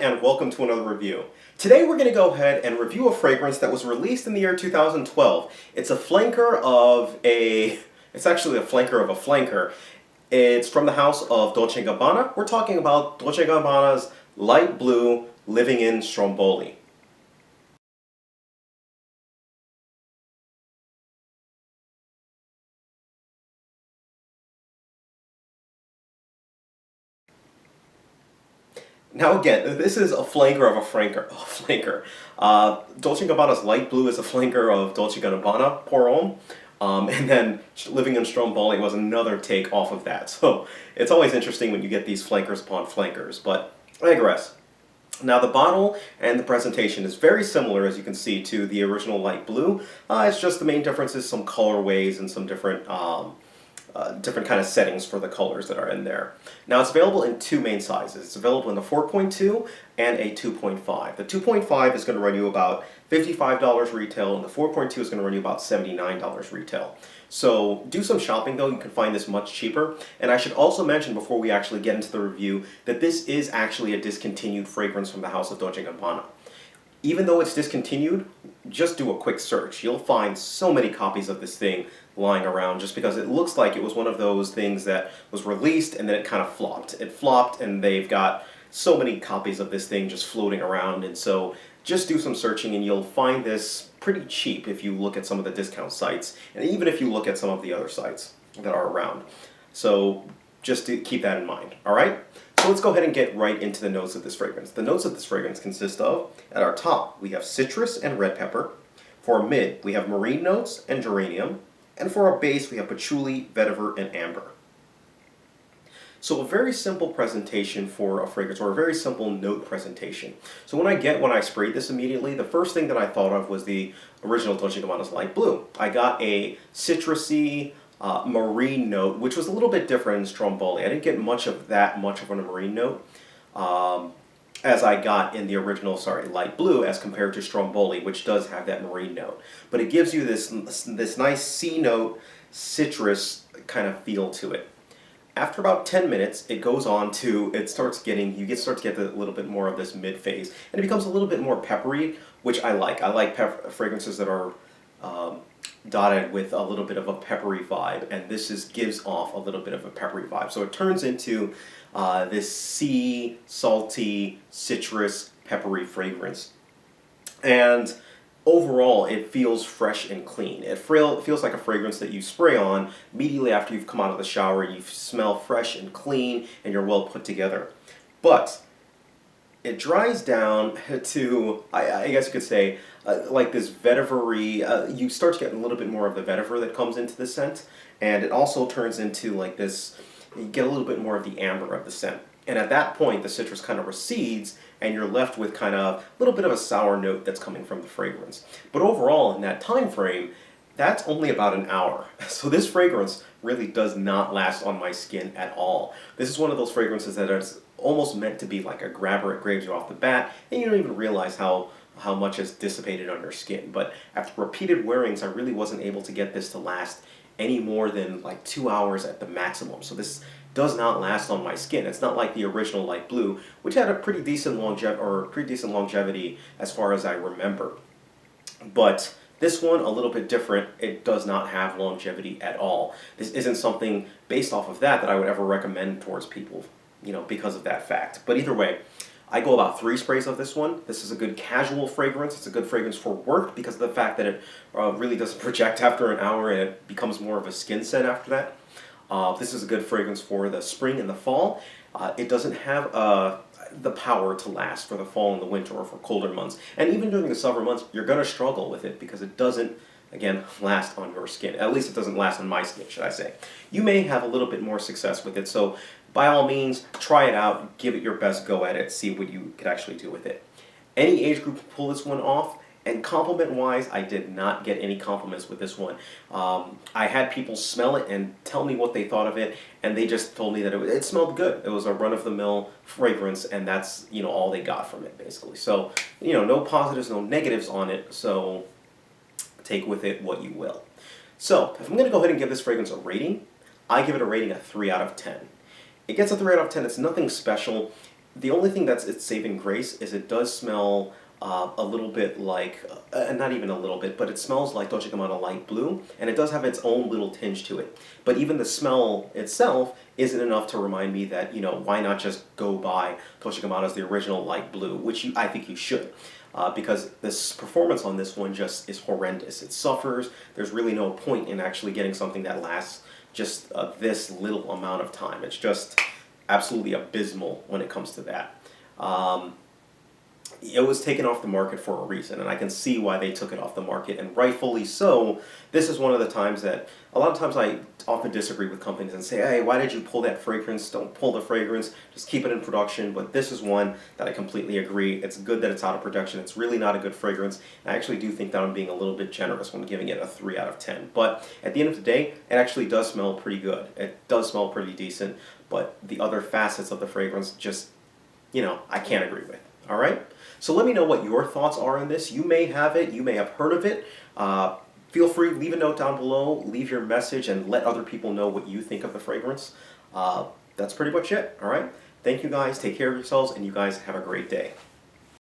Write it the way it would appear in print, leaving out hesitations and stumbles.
and welcome to another review. Today we're going to go ahead and review a fragrance that was released in the year 2012. It's a flanker of a... It's actually a flanker of a flanker. It's from the house of Dolce & Gabbana. We're talking about Dolce & Gabbana's Light Blue Living in Stromboli. Now again, this is a flanker of a flanker. Dolce & Gabbana's Light Blue is a flanker of Dolce & Gabbana Pour Homme. And then Living in Stromboli was another take off of that. So it's always interesting when you get these flankers upon flankers, but I digress. Now the bottle and the presentation is very similar, as you can see, to the original Light Blue. It's just the main difference is some colorways and some different kind of settings for the colors that are in there. Now it's available in two main sizes. It's available in the 4.2 and a 2.5. The 2.5 is going to run you about $55 retail, and the 4.2 is going to run you about $79 retail. So do some shopping though, you can find this much cheaper. And I should also mention before we actually get into the review that this is actually a discontinued fragrance from the house of Dolce & Gabbana. Even though it's discontinued, just do a quick search. You'll find so many copies of this thing lying around just because it looks like it was one of those things that was released and then it kind of flopped. It flopped and they've got so many copies of this thing just floating around, and so just do some searching and you'll find this pretty cheap if you look at some of the discount sites, and even if you look at some of the other sites that are around. So just to keep that in mind, alright? So let's go ahead and get right into the notes of this fragrance. The notes of this fragrance consist of, at our top, we have citrus and red pepper. For our mid, we have marine notes and geranium. And for our base, we have patchouli, vetiver, and amber. So a very simple presentation for a fragrance, or a very simple note presentation. So when I sprayed this immediately, the first thing that I thought of was the original Dolce & Gabbana's Light Blue. I got a citrusy, marine note, which was a little bit different in Stromboli. I didn't get much of a marine note as I got in the original, Light Blue, as compared to Stromboli, which does have that marine note. But it gives you this nice C note, citrus kind of feel to it. After about 10 minutes, it goes on to, you start to get a little bit more of this mid phase, and it becomes a little bit more peppery, which I like. I like fragrances that are dotted with a little bit of a peppery vibe, and this gives off a little bit of a peppery vibe. So it turns into this sea, salty, citrus, peppery fragrance. And overall, it feels fresh and clean. It feels like a fragrance that you spray on immediately after you've come out of the shower. You smell fresh and clean, and you're well put together. But it dries down to, I guess you could say, like this vetiver-y, you start to get a little bit more of the vetiver that comes into the scent, and it also turns into like this, you get a little bit more of the amber of the scent. And at that point, the citrus kind of recedes, and you're left with kind of a little bit of a sour note that's coming from the fragrance. But overall, in that time frame, that's only about an hour. So this fragrance really does not last on my skin at all. This is one of those fragrances that is almost meant to be like a grabber. It grabs you off the bat, and you don't even realize how much has dissipated on your skin. But after repeated wearings, I really wasn't able to get this to last any more than like 2 hours at the maximum. So this does not last on my skin. It's not like the original Light Blue, which had a pretty decent longevity as far as I remember. But this one, a little bit different. It does not have longevity at all. This isn't something based off of that I would ever recommend towards people, because of that fact. But either way, I go about 3 sprays of this one. This is a good casual fragrance. It's a good fragrance for work because of the fact that it really doesn't project after an hour, and it becomes more of a skin scent after that. This is a good fragrance for the spring and the fall. It doesn't have the power to last for the fall and the winter or for colder months. And even during the summer months, you're going to struggle with it because it doesn't, again, last on your skin. At least it doesn't last on my skin, should I say. You may have a little bit more success with it, so by all means, try it out, give it your best go at it, see what you could actually do with it. Any age group can pull this one off. And compliment-wise, I did not get any compliments with this one. I had people smell it and tell me what they thought of it, and they just told me that it smelled good. It was a run-of-the-mill fragrance, and that's all they got from it, basically. So, no positives, no negatives on it, so take with it what you will. So, if I'm going to go ahead and give this fragrance a rating, I give it a rating of 3 out of 10. It gets a 3 out of 10. It's nothing special. The only thing that's its saving grace is it does smell a little bit like, not even a little bit, but it smells like Dolce Gabbana light blue, and it does have its own little tinge to it. But even the smell itself isn't enough to remind me that, why not just go buy Dolce Gabbana's the original light blue, which I think you should. Because this performance on this one just is horrendous. It suffers. There's really no point in actually getting something that lasts just this little amount of time. It's just absolutely abysmal when it comes to that. It was taken off the market for a reason, and I can see why they took it off the market, and rightfully so. This is one of the times that, a lot of times I often disagree with companies and say, hey, why did you pull that fragrance? Don't pull the fragrance, just keep it in production. But this is one that I completely agree. It's good that it's out of production. It's really not a good fragrance. I actually do think that I'm being a little bit generous when giving it a 3 out of 10. But at the end of the day, it actually does smell pretty good. It does smell pretty decent, but the other facets of the fragrance just, I can't agree with. All right? So let me know what your thoughts are on this. You may have it, you may have heard of it. Feel free, leave a note down below, leave your message, and let other people know what you think of the fragrance. That's pretty much it, all right? Thank you guys, take care of yourselves, and you guys have a great day.